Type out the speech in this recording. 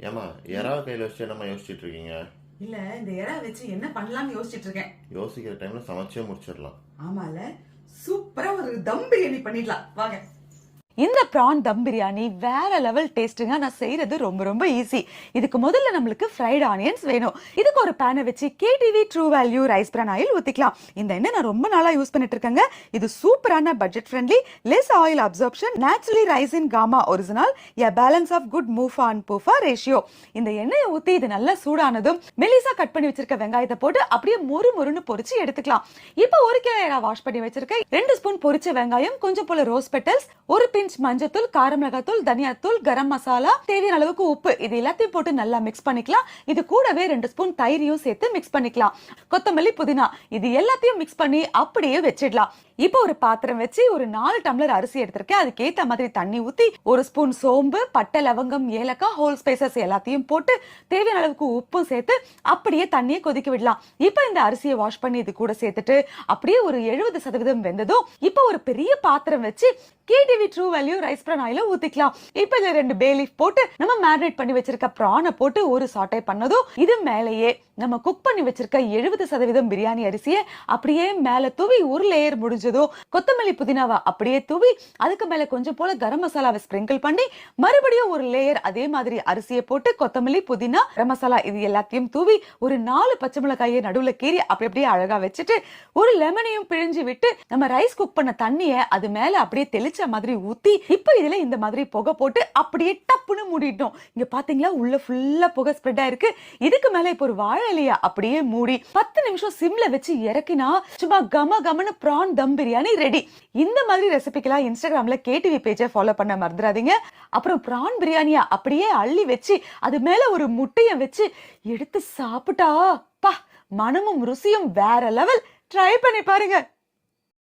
ஏமா எறா கையில வச்சு என்னம்மா யோசிச்சுட்டு இருக்கீங்க? இல்ல இந்த எறா வச்சு என்ன பண்ணலாம்னு யோசிச்சுட்டு இருக்கேன். யோசிக்கிற டைம்ல சமைச்சே முடிச்சிடலாம். ஆமால, சூப்பரா ஒரு தம் பிரியாணி பண்ணிடலாம் வாங்க. இந்த ப்ரான் தம் பிரியாணி வேற லெவல் டேஸ்ட்டுங்க. நான் செய்யறது ரொம்ப ரொம்ப ஈஸி. இதுக்கு முதல்ல நம்மளுக்கு ஃப்ரைட் ஆனியன்ஸ் வேணும். இதுக்கு ஒரு பேனை வச்சு கேடிவி ட்ரூ வேல்யூ ரைஸ் பிரான் ஆயில் ஊற்றிக்கலாம். இந்த எண்ணெய் நான் ரொம்ப நாளாக யூஸ் பண்ணிட்டு இருக்கேங்க. இது சூப்பரான budget friendly, less oil absorption, naturally rich in gamma oryzanol, a balance of good MUFA and PUFA ratio. இந்த எண்ணெயை ஊற்றி இது நல்லா சூடானதும் மெலிசா கட் பண்ணி வச்சிருக்க வெங்காயத்தை போட்டு அப்படியே மொறுன்னு பொரிச்சு எடுத்துக்கலாம். இப்போ 1 கிலோ வாஷ் பண்ணி வச்சிருக்கேன். 2 ஸ்பூன் பொரிச்ச வெங்காயம், கொஞ்சம் போல ரோஸ் பெட்டல்ஸ், ஒரு மஞ்சத்தூள், கார மிளகாத்தூள், தனியாத்தூள், கரம் மசாலா, தேவையான அளவுக்கு உப்பு, இது எல்லாத்தையும் போட்டு நல்லா மிக்ஸ் பண்ணிக்கலாம். இது கூடவே 2 ஸ்பூன் தயிரையும் சேர்த்து மிக்ஸ் பண்ணிக்கலாம். கொத்தமல்லி, புதினா, இது எல்லாத்தையும் மிக்ஸ் பண்ணி அப்படியே வச்சிடலாம். இப்போ ஒரு பாத்திரம் வச்சு ஒரு 4 டம்ளர் அரிசி எடுத்திருக்கேன். அதுக்கு ஏத்த மாதிரி தண்ணி ஊத்தி 1 ஸ்பூன் சோம்பு, பட்டை, லவங்கம், ஏலக்காய், ஹோல் ஸ்பைசஸ் எல்லாத்தையும் போட்டு தேவையான அளவுக்கு உப்பும் சேர்த்து அப்படியே தண்ணியை கொதிக்க விடலாம். இப்போ இந்த அரிசியை வாஷ் பண்ணி இது கூட சேர்த்துட்டு அப்படியே ஒரு 70% வெந்ததும் இப்போ ஒரு பெரிய பாத்திரம் வச்சு கேடிவி ட்ரூ வேல்யூ ரைஸ் பிரான் ஆயில ஊத்திக்கலாம். இப்போ இதுல 2 பே லீஃப் போட்டு நம்ம மேரினேட் பண்ணி வச்சிருக்க பிரானை போட்டு ஒரு சாட்டை பண்ணதும் இது மேலேயே நம்ம குக் பண்ணி வச்சிருக்க 70% பிரியாணி அரிசியை அப்படியே மேல தூவி ஒரு லேயர் முடிஞ்சதும் கொத்தமல்லி, புதினாவை அப்படியே தூவி அதுக்கு மேல கொஞ்சம் போல கரம் மசாலாவை ஸ்ப்ரிங்கிள் பண்ணி மறுபடியும் ஒரு லேயர் அதே மாதிரி அரிசியை போட்டு கொத்தமல்லி, புதினா, கரம் மசாலா இது எல்லாத்தையும் தூவி ஒரு 4 பச்சை மிளகாயை நடுவுல கீறி அப்படியே அழகா வச்சுட்டு ஒரு லெமனையும் பிழிஞ்சு விட்டு நம்ம ரைஸ் குக் பண்ண தண்ணியை அது மேல அப்படியே தெளிச்ச மாதிரி ஊத்தி இப்போ இதுல இந்த மாதிரி புகை போட்டு அப்படியே டப்புன்னு மூடிட்டோம். இங்க பாத்தீங்களா உள்ள ஃபுல்லா புகை ஸ்ப்ரெட் ஆயிருக்கு. இதுக்கு மேல இப்போ ஒரு வாழை இலையை அப்படியே மூடி 10 நிமிஷம் சிம்ல வச்சு இறக்கினா சும்மா கம கமன்னு பிரான் தம் பிரியாணி ரெடி. இந்த மாதிரி ரெசிபிக்கெல்லாம் இன்ஸ்டாகிராம்ல கேடிவி பேஜை ஃபாலோ பண்ண மறந்துடாதீங்க. அப்புறம் பிரான் பிரியாணியா அப்படியே அள்ளி வச்சு அது மேல ஒரு முட்டையை வச்சு எடுத்து சாப்பிட்டா பா, மனமும் ருசியும் வேற லெவல். ட்ரை பண்ணி பாருங்க.